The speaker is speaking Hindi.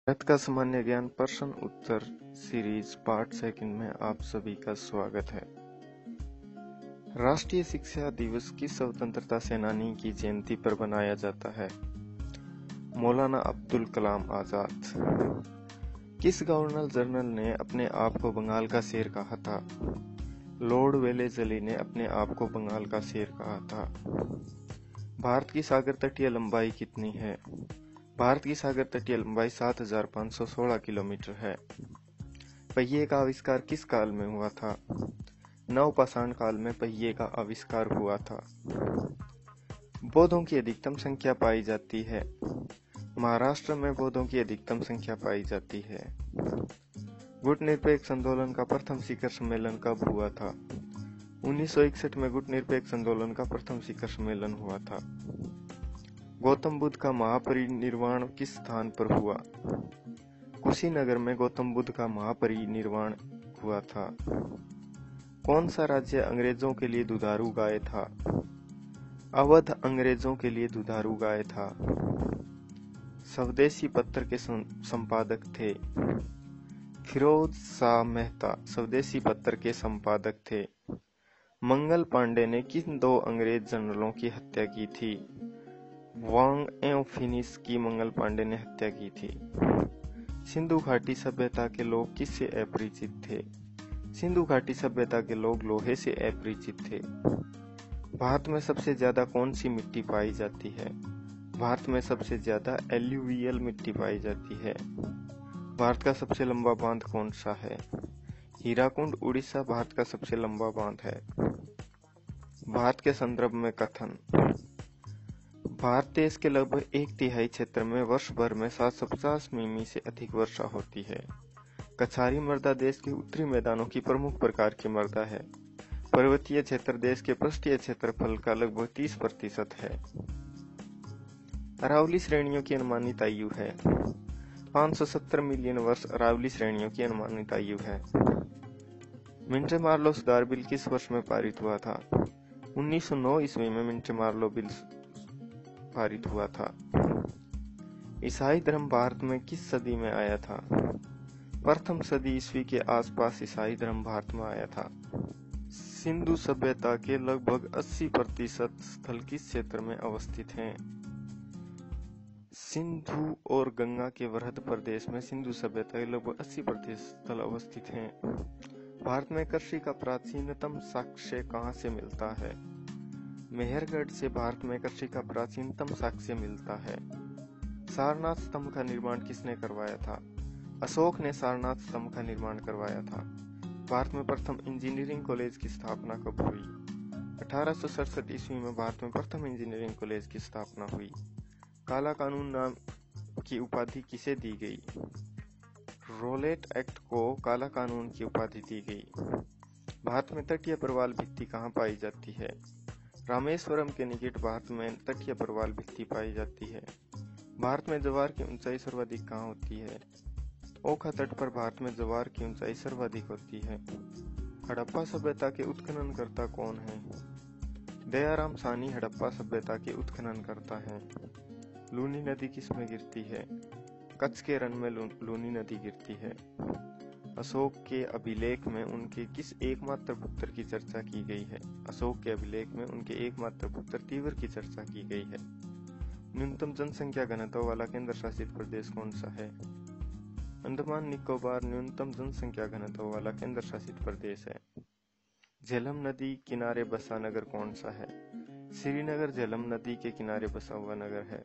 गणित का सामान्य ज्ञान प्रश्न उत्तर सीरीज पार्ट सेकंड में आप सभी का स्वागत है। राष्ट्रीय शिक्षा दिवस किस स्वतंत्रता सेनानी की जयंती पर मनाया जाता है? मौलाना अब्दुल कलाम आजाद। किस गवर्नर जनरल ने अपने आप को बंगाल का शेर कहा था? लॉर्ड वेलेस्ली ने अपने आप को बंगाल का शेर कहा था। भारत की सागर तटीय लंबाई कितनी है? भारत की सागर तटीय लंबाई 7516 किलोमीटर है। पहिए का आविष्कार किस काल में हुआ था? नवपाषाण काल में पहिए का आविष्कार हुआ था। बौद्धों की अधिकतम संख्या पाई जाती है। महाराष्ट्र में बौद्धों की अधिकतम संख्या पाई जाती है। गुटनिरपेक्ष आंदोलन का प्रथम शिखर सम्मेलन कब हुआ था? 1961 में गुटनिरपेक्ष आंदोलन का प्रथम शिखर सम्मेलन हुआ था। गौतम बुद्ध का महापरिनिर्वाण किस स्थान पर हुआ? कुशीनगर में गौतम बुद्ध का महापरिनिर्वाण हुआ था। कौन सा राज्य अंग्रेजों के लिए दुधारू गाय था? अवध अंग्रेजों के लिए दुधारू गाय था। स्वदेशी पत्र के संपादक थे। फिरोज शाह मेहता स्वदेशी पत्र के संपादक थे। मंगल पांडे ने किन दो अंग्रेज जनरलों की हत्या की थी? वांग एवं फिनिश की मंगल पांडे ने हत्या की थी। सिंधु घाटी सभ्यता के लोग किससे अपरिचित थे? सिंधु घाटी सभ्यता के लोग लोहे से अपरिचित थे। भारत में सबसे ज्यादा कौन सी मिट्टी पाई जाती है? भारत में सबसे ज्यादा एल्यूवियल मिट्टी पाई जाती है। भारत का सबसे लंबा बांध कौन सा है? हीराकुंड उड़ीसा भारत का सबसे लंबा बांध है। भारत के संदर्भ में कथन। भारत देश के लगभग 1/3 क्षेत्र में वर्ष भर में 750 मिमी से अधिक वर्षा होती है। कछारी मृदा देश के उत्तरी मैदानों की प्रमुख प्रकार की मृदा है। पर्वतीय क्षेत्र देश के पृष्ठीय क्षेत्रफल का लगभग 30% है। अरावली श्रेणियों की अनुमानित आयु है 570 मिलियन वर्ष। अरावली श्रेणियों की अनुमानित आयु है। मिंटो मार्लो सुधार बिल किस वर्ष में पारित हुआ था? 1909 ईस्वी में मिंटो मार्लो बिल पारित हुआ था। ईसाई धर्म भारत में किस सदी में आया था? प्रथम सदी ईस्वी के आसपास ईसाई धर्म भारत में आया था। सिंधु सभ्यता के लगभग 80% स्थल किस क्षेत्र में अवस्थित हैं? सिंधु और गंगा के वृहद प्रदेश में सिंधु सभ्यता के लगभग 80% स्थल अवस्थित हैं। भारत में कृषि का प्राचीनतम साक्ष्य कहाँ से मिलता है? मेहरगढ़ से भारत में कृषि का प्राचीनतम साक्ष्य मिलता है। सारनाथ स्तंभ का निर्माण किसने करवाया था? अशोक ने सारनाथ स्तंभ का निर्माण करवाया था। भारत में प्रथम इंजीनियरिंग कॉलेज की स्थापना कब हुई? 1867 ईस्वी में भारत में प्रथम इंजीनियरिंग कॉलेज की स्थापना हुई। काला कानून नाम की उपाधि किसे दी गई? रोलेट एक्ट को काला कानून की उपाधि दी गई। भारत में तटीय प्रवाल भित्ति कहाँ पाई जाती है? रामेश्वरम के निकट भारत में तटीय प्रवाल भित्ति पाई जाती है। भारत में ज्वार की ऊंचाई सर्वाधिक कहाँ होती है? ओखा तट पर भारत में ज्वार की ऊंचाई सर्वाधिक होती है। हड़प्पा सभ्यता के उत्खननकर्ता कौन है? दयाराम सानी हड़प्पा सभ्यता के उत्खननकर्ता हैं। लूनी नदी किसमें गिरती है? कच्छ के रण में लूनी नदी गिरती है। अशोक के अभिलेख में उनके किस एकमात्र पुत्र की चर्चा की गई है? अशोक के अभिलेख में उनके एकमात्र पुत्र तीव्र की चर्चा की गई है। न्यूनतम जनसंख्या घनत्व वाला केंद्र शासित प्रदेश कौन सा है? अंडमान निकोबार न्यूनतम जनसंख्या घनत्व वाला केंद्र शासित प्रदेश है। झेलम नदी किनारे बसा नगर कौन सा है? श्रीनगर झेलम नदी के किनारे बसा हुआ नगर है।